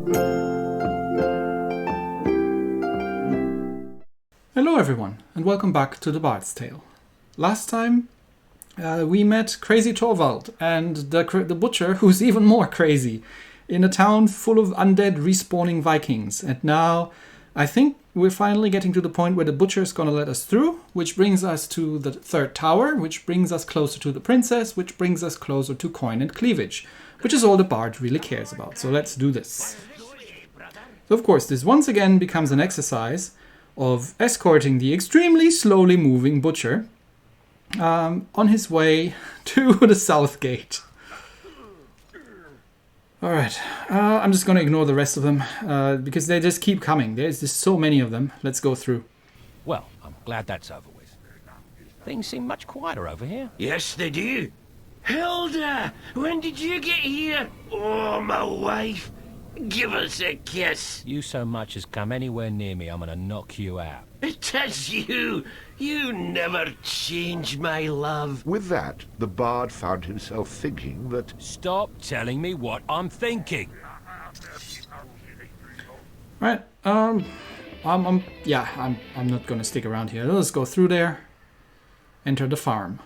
Hello everyone, and welcome back to The Bard's Tale. Last time we met Crazy Torvald and the butcher, who's even more crazy, in a town full of undead respawning Vikings. And now I think we're finally getting to the point where the butcher is going to let us through, which brings us to the third tower, which brings us closer to the princess, which brings us closer to coin and cleavage, which is all the bard really cares about. So let's do this. So of course, this once again becomes an exercise of escorting the extremely slowly moving butcher on his way to the south gate. Alright, I'm just going to ignore the rest of them because they just keep coming. There's just so many of them. Let's go through. Well, I'm glad that's over with. Things seem much quieter over here. Yes, they do. Hilda, when did you get here? Oh, my wife. Give us a kiss. You so much as come anywhere near me, I'm gonna knock you out. It is you. You never change, my love. With that, the bard found himself thinking that... Stop telling me what I'm thinking. Right, I'm not gonna stick around here. Let's go through there. Enter the farm.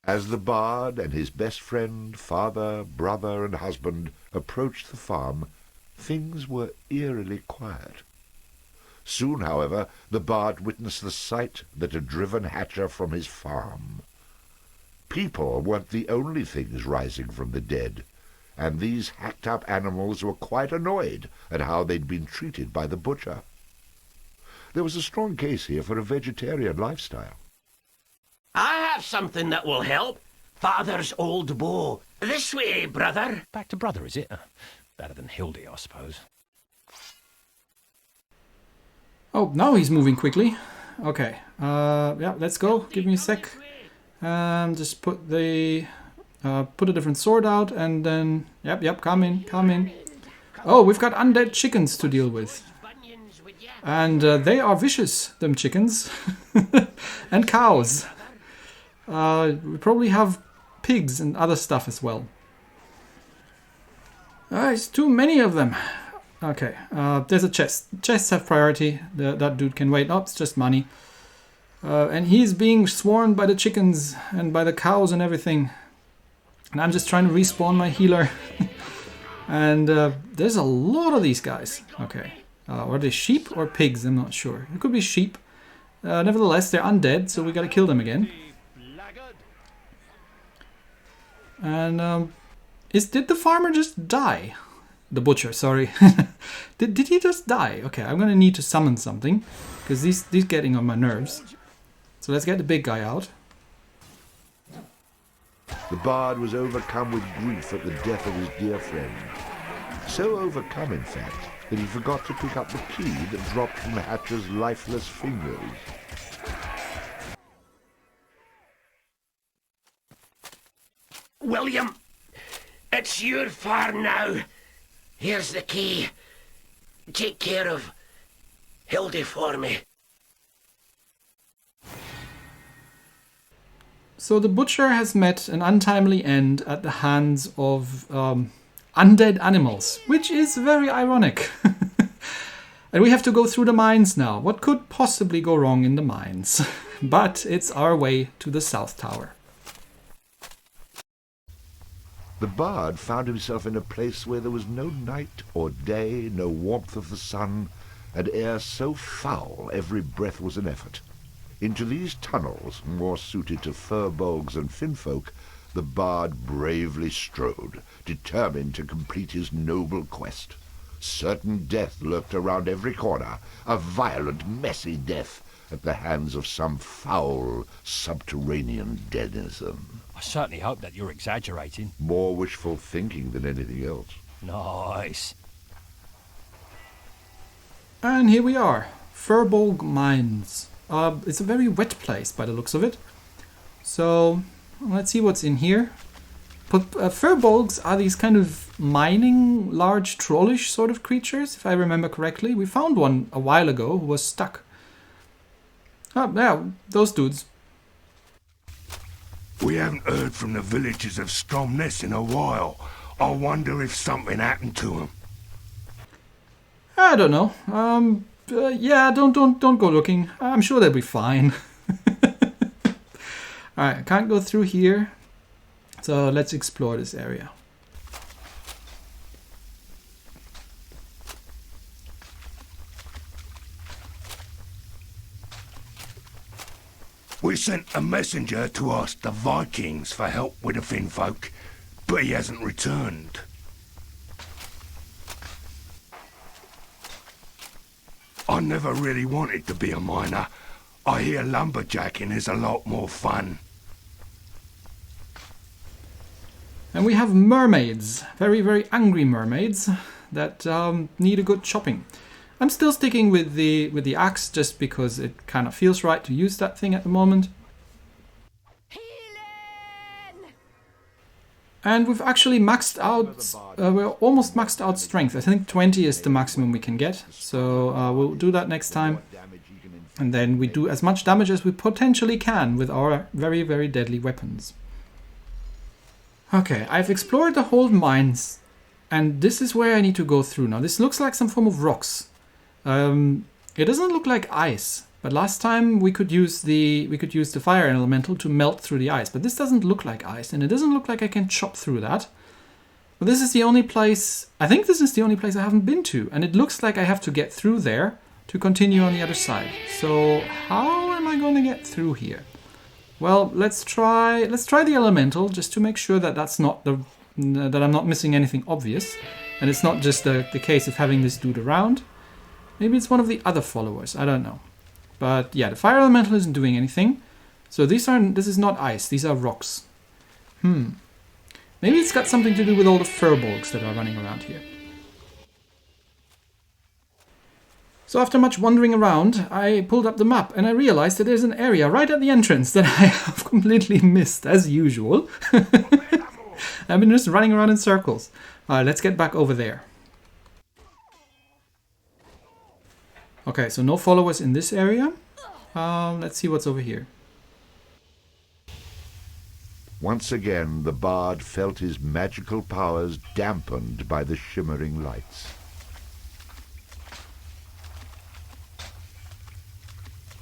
As the bard and his best friend, father, brother, and husband approached the farm, things were eerily quiet. Soon, however, the bard witnessed the sight that had driven Hatcher from his farm. People weren't the only things rising from the dead, and these hacked-up animals were quite annoyed at how they'd been treated by the butcher. There was a strong case here for a vegetarian lifestyle. I have something that will help. Father's old bow. This way, brother. Back to brother, is it? Better than Hildy, I suppose. Oh, now he's moving quickly. Okay, yeah, let's go. Give me a sec. Just put a different sword out, and then... Yep, come in. Oh, we've got undead chickens to deal with. And they are vicious, them chickens. And cows. We probably have pigs and other stuff as well. It's too many of them. Okay, there's a chest. Chests have priority. That dude can wait. Oh, it's just money. And he's being swarmed by the chickens and by the cows and everything. And I'm just trying to respawn my healer. And there's a lot of these guys. Okay. Are they sheep or pigs? I'm not sure. It could be sheep. Nevertheless, they're undead, so we gotta kill them again. And did the farmer just die? The butcher, sorry. did he just die? Okay, I'm gonna need to summon something because these getting on my nerves. So let's get the big guy out. The bard was overcome with grief at the death of his dear friend. So overcome, in fact, that he forgot to pick up the key that dropped from Hatcher's lifeless fingers. William, it's your farm now. Here's the key. Take care of Hildy for me. So the butcher has met an untimely end at the hands of undead animals, which is very ironic. And we have to go through the mines now. What could possibly go wrong in the mines? But it's our way to the South Tower. The bard found himself in a place where there was no night or day, no warmth of the sun, and air so foul every breath was an effort. Into these tunnels, more suited to furbolgs and finfolk, the bard bravely strode, determined to complete his noble quest. Certain death lurked around every corner, a violent, messy death at the hands of some foul, subterranean denizen. I certainly hope that you're exaggerating. More wishful thinking than anything else. Nice. And here we are, Furbolg Mines. It's a very wet place by the looks of it. So let's see what's in here. But Furbolgs are these kind of mining, large trollish sort of creatures, if I remember correctly. We found one a while ago who was stuck. Oh, yeah, those dudes. We haven't heard from the villagers of Stromness in a while. I wonder if something happened to him. I don't know. Yeah, don't go looking. I'm sure they'll be fine. Alright, I can't go through here. So let's explore this area. We sent a messenger to ask the Vikings for help with the Finfolk, but he hasn't returned. I never really wanted to be a miner. I hear lumberjacking is a lot more fun. And we have mermaids. Very, very angry mermaids that need a good chopping. I'm still sticking with the axe just because it kind of feels right to use that thing at the moment. Healing! And we've actually maxed out, we're almost maxed out strength. I think 20 is the maximum we can get. So we'll do that next time. And then we do as much damage as we potentially can with our very, very deadly weapons. Okay, I've explored the whole mines. And this is where I need to go through now. This looks like some form of rocks. It doesn't look like ice, but last time we could use the fire elemental to melt through the ice, but this doesn't look like ice, and it doesn't look like I can chop through that. But this is the only place, I think this is the only place I haven't been to, and it looks like I have to get through there to continue on the other side. So how am I going to get through here? Well, let's try the elemental just to make sure that that's not that I'm not missing anything obvious, and it's not just the case of having this dude around. Maybe it's one of the other followers, I don't know. But yeah, the fire elemental isn't doing anything. So this is not ice, these are rocks. Maybe it's got something to do with all the furbolgs that are running around here. So after much wandering around, I pulled up the map and I realized that there's an area right at the entrance that I have completely missed, as usual. I've been just running around in circles. Alright, let's get back over there. Okay, so no followers in this area. Let's see what's over here. Once again, the bard felt his magical powers dampened by the shimmering lights.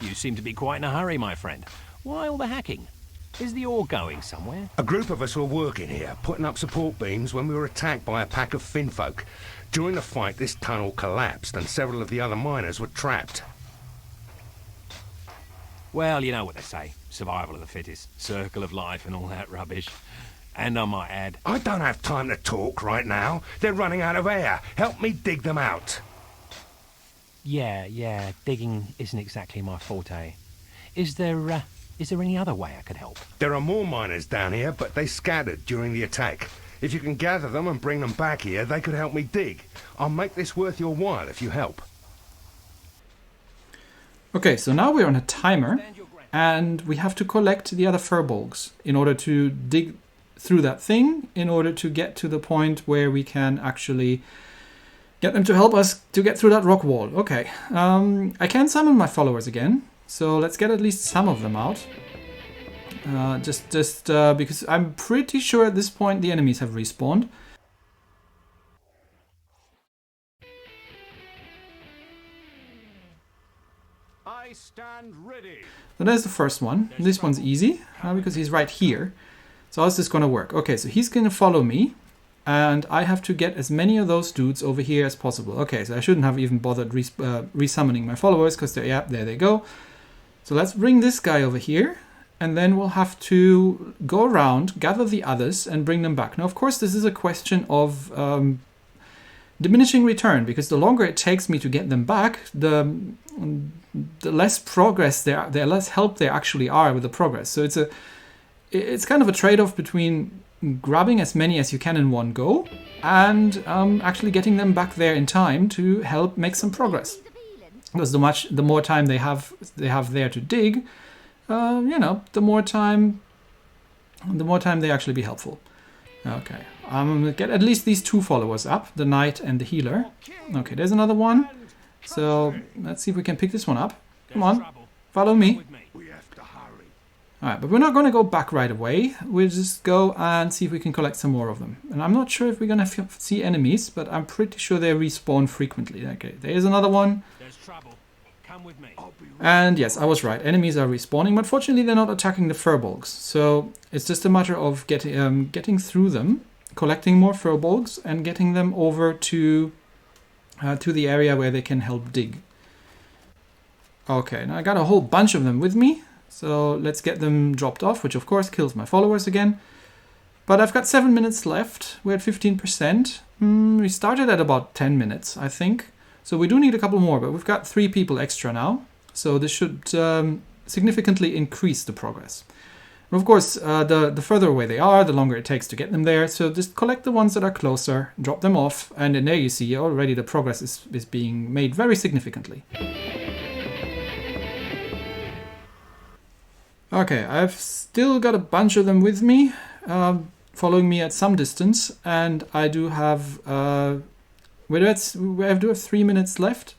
You seem to be quite in a hurry, my friend. Why all the hacking? Is the ore going somewhere? A group of us were working here, putting up support beams when we were attacked by a pack of Finfolk. During the fight, this tunnel collapsed and several of the other miners were trapped. Well, you know what they say. Survival of the fittest, circle of life and all that rubbish. And I might add... I don't have time to talk right now. They're running out of air. Help me dig them out. Yeah, digging isn't exactly my forte. Is there any other way I could help? There are more miners down here, but they scattered during the attack. If you can gather them and bring them back here, they could help me dig. I'll make this worth your while if you help. Okay, so now we're on a timer, and we have to collect the other furbolgs in order to dig through that thing, in order to get to the point where we can actually get them to help us to get through that rock wall. Okay, I can summon my followers again, so let's get at least some of them out. Just because I'm pretty sure at this point the enemies have respawned. I stand ready. So there's the first one. This one's easy because he's right here. So how's this going to work? Okay, so he's going to follow me, and I have to get as many of those dudes over here as possible. Okay, so I shouldn't have even bothered resummoning my followers because there they go. So let's bring this guy over here. And then we'll have to go around, gather the others, and bring them back. Now, of course, this is a question of diminishing return, because the longer it takes me to get them back, the less progress there, the less help there actually are with the progress. So it's kind of a trade-off between grabbing as many as you can in one go and actually getting them back there in time to help make some progress. Because the more time they have there to dig, the more time they actually be helpful. Okay, I'm gonna get at least these two followers up, the knight and the healer. Okay, there's another one. So let's see if we can pick this one up. Come on, follow me. We have to hurry. Alright, but we're not going to go back right away. We'll just go and see if we can collect some more of them. And I'm not sure if we're going to see enemies, but I'm pretty sure they respawn frequently. Okay, there's another one. There's trouble. Come with me. And yes, I was right. Enemies are respawning, but fortunately they're not attacking the furbolgs. So it's just a matter of getting through them, collecting more furbolgs, and getting them over to the area where they can help dig. Okay, now I got a whole bunch of them with me. So let's get them dropped off, which of course kills my followers again. But I've got 7 minutes left. We're at 15%. We started at about 10 minutes, I think. So we do need a couple more, but we've got 3 people extra now. So this should significantly increase the progress. And of course, the further away they are, the longer it takes to get them there. So just collect the ones that are closer, drop them off, and then there you see already the progress is being made very significantly. Okay, I've still got a bunch of them with me, following me at some distance, and I do have we do have 3 minutes left.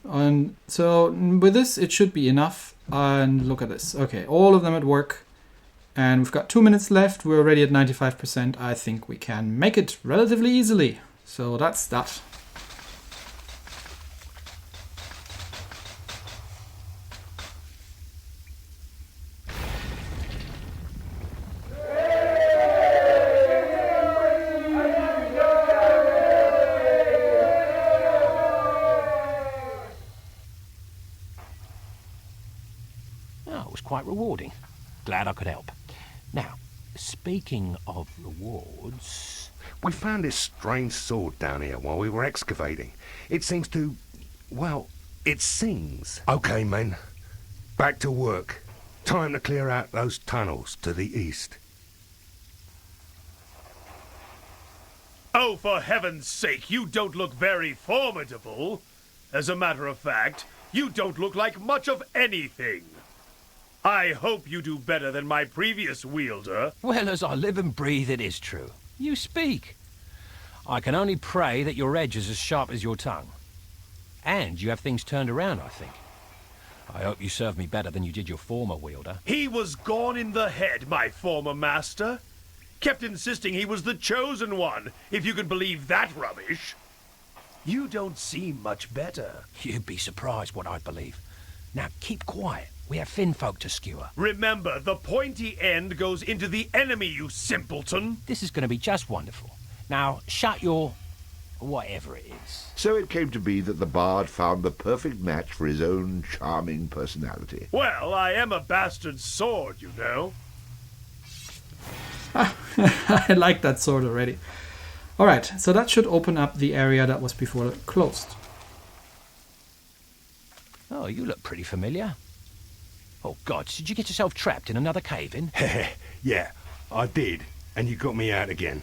And so with this, it should be enough. And look at this. Okay, all of them at work, and we've got 2 minutes left. We're already at 95%. I think we can make it relatively easily. So that's that. Quite rewarding. Glad I could help. Now, speaking of rewards... We found this strange sword down here while we were excavating. It seems to... well, it sings. Okay, men. Back to work. Time to clear out those tunnels to the east. Oh, for heaven's sake, you don't look very formidable. As a matter of fact, you don't look like much of anything. I hope you do better than my previous wielder. Well, as I live and breathe, it is true. You speak. I can only pray that your edge is as sharp as your tongue. And you have things turned around, I think. I hope you serve me better than you did your former wielder. He was gone in the head, my former master. Kept insisting he was the chosen one, if you can believe that rubbish. You don't seem much better. You'd be surprised what I believe. Now, keep quiet. We have finfolk to skewer. Remember, the pointy end goes into the enemy, you simpleton. This is going to be just wonderful. Now, shut your... whatever it is. So it came to be that the bard found the perfect match for his own charming personality. Well, I am a bastard sword, you know. I like that sword already. Alright, so that should open up the area that was before closed. Oh, you look pretty familiar. Oh, God, did you get yourself trapped in another cave-in? Yeah, I did. And you got me out again.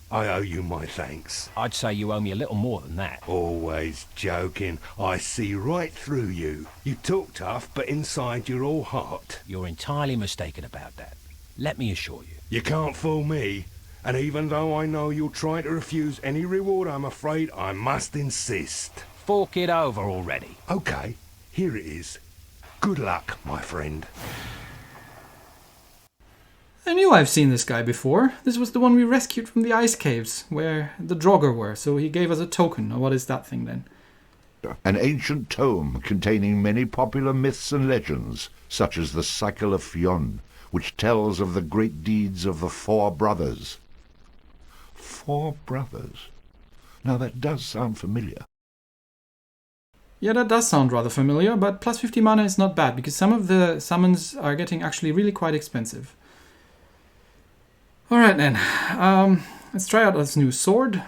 I owe you my thanks. I'd say you owe me a little more than that. Always joking. I see right through you. You talk tough, but inside you're all heart. You're entirely mistaken about that. Let me assure you. You can't fool me. And even though I know you'll try to refuse any reward, I'm afraid I must insist. Fork it over already. Okay, here it is. Good luck, my friend. I knew I've seen this guy before. This was the one we rescued from the ice caves, where the Draugr were, so he gave us a token. Or what is that thing then? An ancient tome containing many popular myths and legends, such as the Cycle of Fionn, which tells of the great deeds of the Four Brothers. 4 brothers? Now that does sound familiar. Yeah, that does sound rather familiar, but plus 50 mana is not bad, because some of the summons are getting actually really quite expensive. Alright then, let's try out this new sword.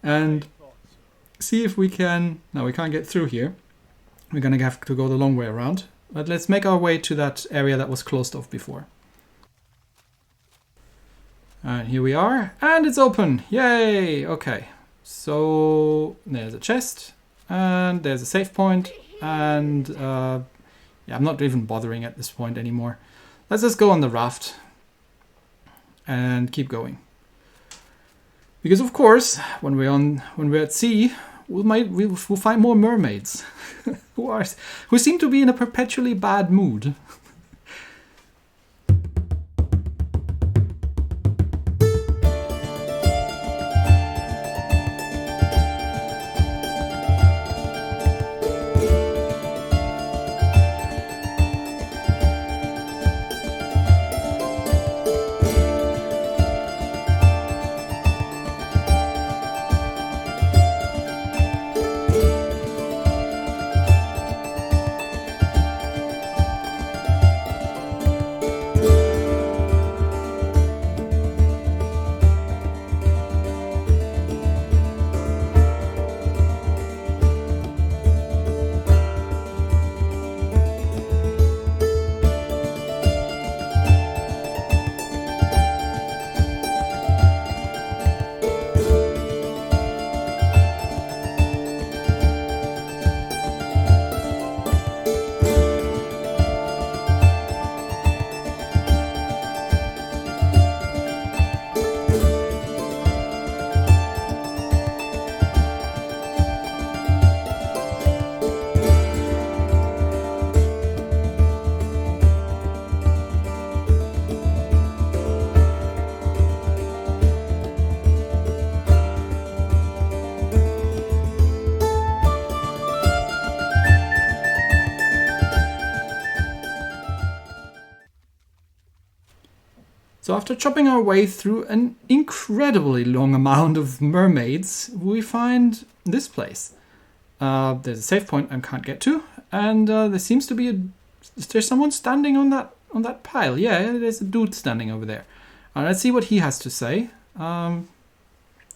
And see if we can... No, we can't get through here. We're gonna have to go the long way around. But let's make our way to that area that was closed off before. And here we are, and it's open! Yay! Okay. So there's a chest, and there's a save point, and yeah, I'm not even bothering at this point anymore. Let's just go on the raft and keep going. Because of course, when we're at sea, we'll find more mermaids. Who who seem to be in a perpetually bad mood. So after chopping our way through an incredibly long amount of mermaids, we find this place. There's a save point I can't get to, and there seems to be there's someone standing on that pile. Yeah, there's a dude standing over there. Let's see what he has to say. How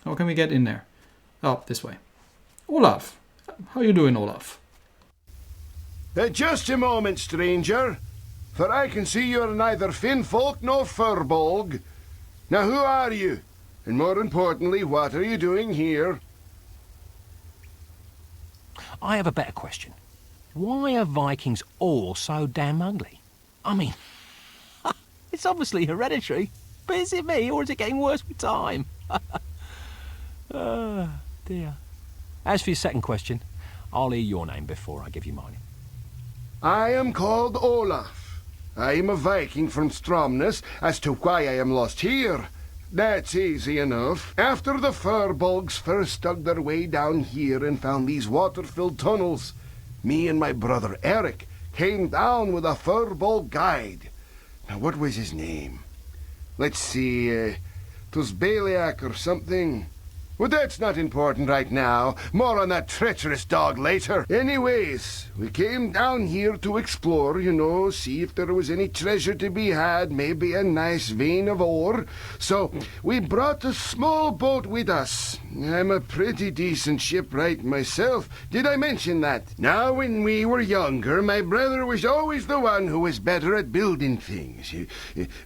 can we get in there? Oh, this way. Olaf. How you doing, Olaf? Just a moment, stranger, for I can see you're neither Finfolk nor Furbolg. Now who are you? And more importantly, what are you doing here? I have a better question. Why are Vikings all so damn ugly? I mean, it's obviously hereditary, but is it me or is it getting worse with time? Oh, dear. As for your second question, I'll hear your name before I give you mine. I am called Olaf. I am a Viking from Stromness. As to why I am lost here, that's easy enough. After the Furbolgs first dug their way down here and found these water-filled tunnels, me and my brother Eric came down with a Furbolg guide. Now, what was his name? Let's see, it was Baliak or something. Well, that's not important right now. More on that treacherous dog later. Anyways, we came down here to explore, see if there was any treasure to be had, maybe a nice vein of ore. So we brought a small boat with us. I'm a pretty decent shipwright myself. Did I mention that? Now, when we were younger, my brother was always the one who was better at building things.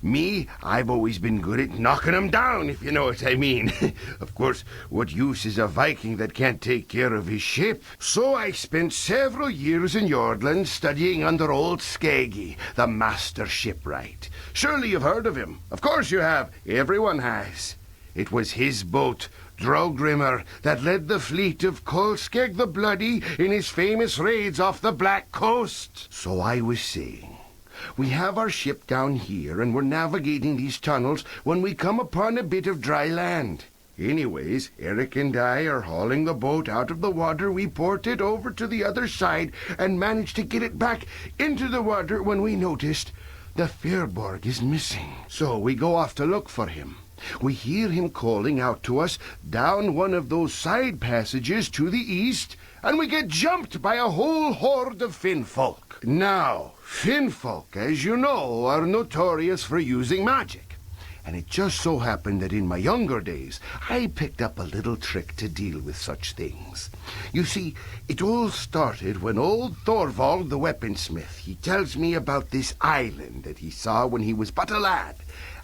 Me, I've always been good at knocking them down, if you know what I mean. Of course, what use is a Viking that can't take care of his ship? So I spent several years in Jordland studying under old Skeggi, the master shipwright. Surely you've heard of him. Of course you have. Everyone has. It was his boat, Drogrimmer, that led the fleet of Kolskeg the Bloody in his famous raids off the Black Coast. So I was saying, we have our ship down here and we're navigating these tunnels when we come upon a bit of dry land. Anyways, Eric and I are hauling the boat out of the water. We port it over to the other side and managed to get it back into the water when we noticed the Fyrborg is missing. So we go off to look for him. We hear him calling out to us down one of those side passages to the east, and we get jumped by a whole horde of Finfolk. Now, Finfolk, as you know, are notorious for using magic. And it just so happened that in my younger days, I picked up a little trick to deal with such things. You see, it all started when old Thorvald the weaponsmith, he tells me about this island that he saw when he was but a lad.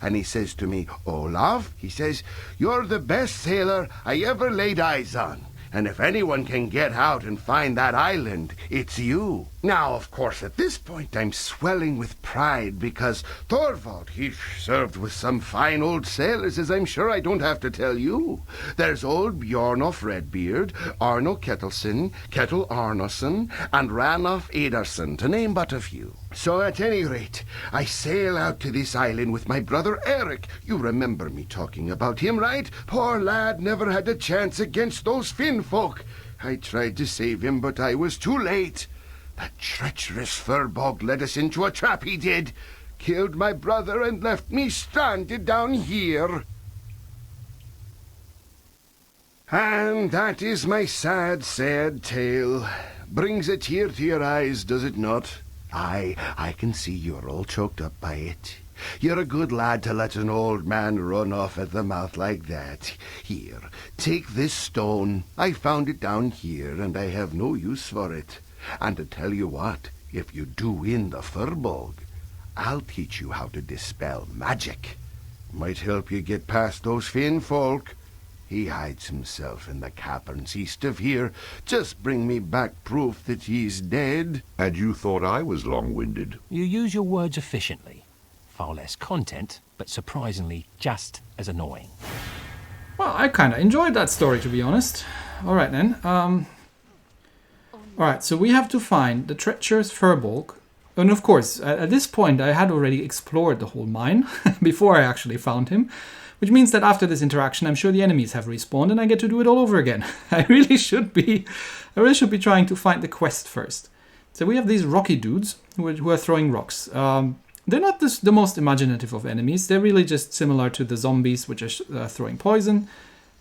And he says to me, Olaf, he says, you're the best sailor I ever laid eyes on. And if anyone can get out and find that island, it's you. Now, of course, at this point I'm swelling with pride because Thorvald, he's served with some fine old sailors, as I'm sure I don't have to tell you. There's old Bjornof Redbeard, Arno Ketelsen, Ketil Arnoson, and Ranulf Ederson, to name but a few. So at any rate, I sail out to this island with my brother Eric. You remember me talking about him, right? Poor lad never had a chance against those Finn folk. I tried to save him, but I was too late. That treacherous Furbog led us into a trap, he did. Killed my brother and left me stranded down here. And that is my sad, sad tale. Brings a tear to your eyes, does it not? Aye, I can see you're all choked up by it. You're a good lad to let an old man run off at the mouth like that. Here, take this stone. I found it down here, and I have no use for it. And to tell you what, if you do win the Furbog, I'll teach you how to dispel magic. Might help you get past those Finn folk. He hides himself in the caverns east of here. Just bring me back proof that he's dead. And you thought I was long-winded. You use your words efficiently. Far less content, but surprisingly just as annoying. Well, I kind of enjoyed that story, to be honest. All right, then. All right, so we have to find the treacherous Furbog. And of course, at this point, I had already explored the whole mine before I actually found him. Which means that after this interaction, I'm sure the enemies have respawned and I get to do it all over again. I really should be trying to find the quest first. So we have these rocky dudes who are throwing rocks. They're not the most imaginative of enemies. They're really just similar to the zombies, which are throwing poison.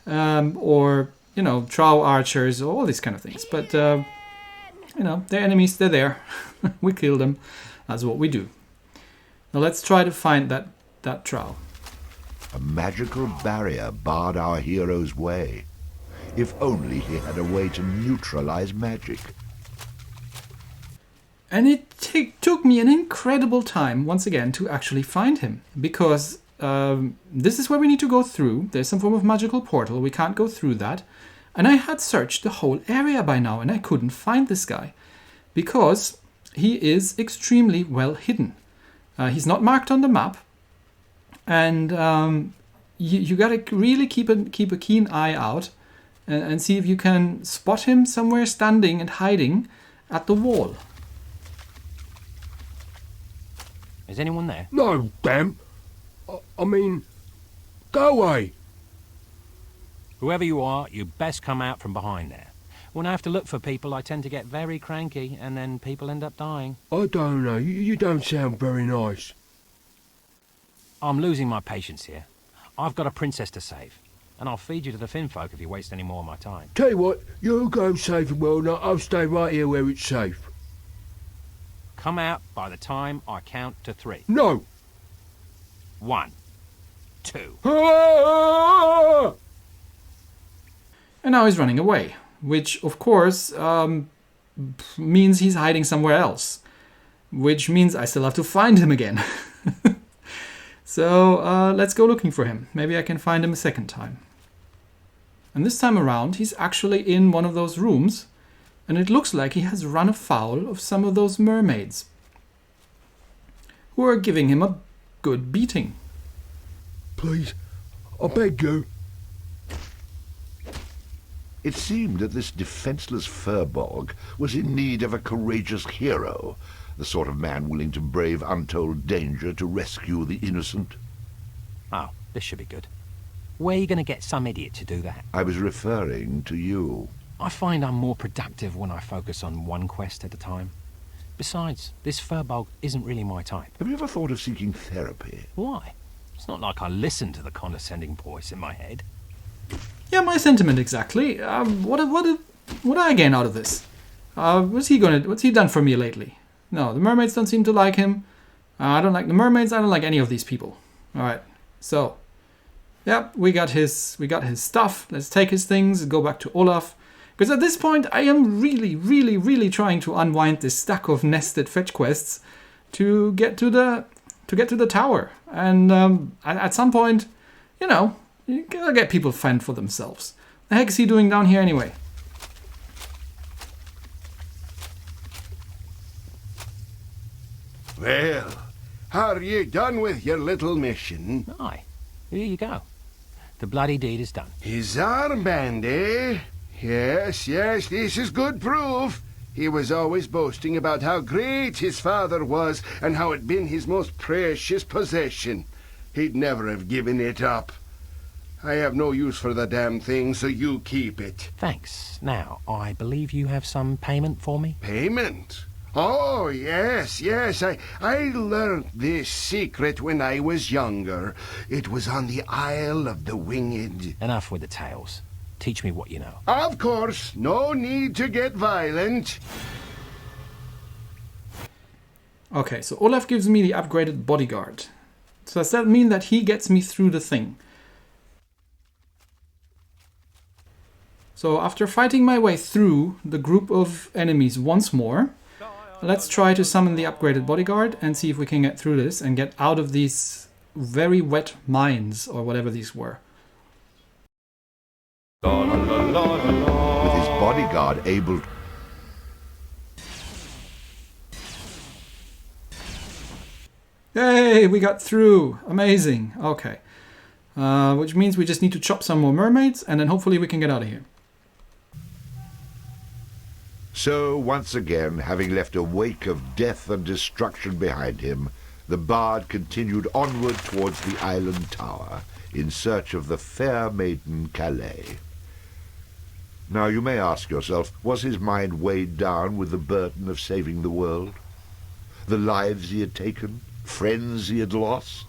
Or, trow archers, or all these kind of things. But, they're enemies. They're there. We kill them. That's what we do. Now let's try to find that trow. A magical barrier barred our hero's way. If only he had a way to neutralize magic. And it took me an incredible time, once again, to actually find him. Because this is where we need to go through. There's some form of magical portal. We can't go through that. And I had searched the whole area by now, and I couldn't find this guy. Because he is extremely well hidden. He's not marked on the map. And you gotta really keep a keen eye out and see if you can spot him somewhere standing and hiding at the wall. Is anyone there? No, damn. I mean, go away. Whoever you are, you best come out from behind there. When I have to look for people, I tend to get very cranky, and then people end up dying. I don't know. You don't sound very nice. I'm losing my patience here. I've got a princess to save, and I'll feed you to the Finn folk if you waste any more of my time. Tell you what, you go save the world, and I'll stay right here where it's safe. Come out by the time I count to 3. No! 1, 2. Ah! And now he's running away, which of course means he's hiding somewhere else. Which means I still have to find him again. So let's go looking for him. Maybe I can find him a second time. And this time around, he's actually in one of those rooms. And it looks like he has run afoul of some of those mermaids, who are giving him a good beating. Please, I beg you. It seemed that this defenseless Furbog was in need of a courageous hero, the sort of man willing to brave untold danger to rescue the innocent. Oh, this should be good. Where are you going to get some idiot to do that? I was referring to you. I find I'm more productive when I focus on one quest at a time. Besides, this Furbog isn't really my type. Have you ever thought of seeking therapy? Why? It's not like I listen to the condescending voice in my head. Yeah, my sentiment exactly. What do I gain out of this? What's he done for me lately? No, the mermaids don't seem to like him. I don't like the mermaids. I don't like any of these people. All right, so yeah, we got his stuff. Let's take his things and go back to Olaf. Because at this point, I am really, really, really trying to unwind this stack of nested fetch quests to get to the tower. And at some point, you gotta get people fend for themselves. The heck is he doing down here anyway? Well, are ye done with your little mission? Aye. Here you go. The bloody deed is done. His armband, eh? Yes, yes, this is good proof. He was always boasting about how great his father was and how it'd been his most precious possession. He'd never have given it up. I have no use for the damn thing, so you keep it. Thanks. Now, I believe you have some payment for me? Payment? Oh, yes, yes. I learned this secret when I was younger. It was on the Isle of the Winged. Enough with the tales. Teach me what you know. Of course, no need to get violent. Okay, so Olaf gives me the upgraded bodyguard. So does that mean that he gets me through the thing? So after fighting my way through the group of enemies once more, let's try to summon the upgraded bodyguard and see if we can get through this and get out of these very wet mines or whatever these were. With his bodyguard able... Yay, we got through. Amazing. Okay. Which means we just need to chop some more mermaids and then hopefully we can get out of here. So, once again, having left a wake of death and destruction behind him, the bard continued onward towards the island tower in search of the fair maiden Calais. Now, you may ask yourself, was his mind weighed down with the burden of saving the world? The lives he had taken? Friends he had lost?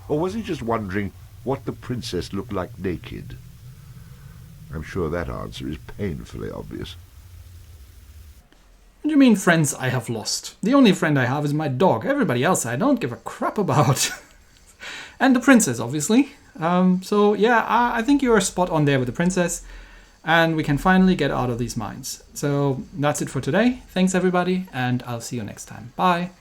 Or was he just wondering what the princess looked like naked? I'm sure that answer is painfully obvious. What do you mean friends I have lost? The only friend I have is my dog. Everybody else I don't give a crap about. And the princess, obviously. So yeah, I think you're spot on there with the princess. And we can finally get out of these mines. So that's it for today. Thanks everybody, and I'll see you next time. Bye.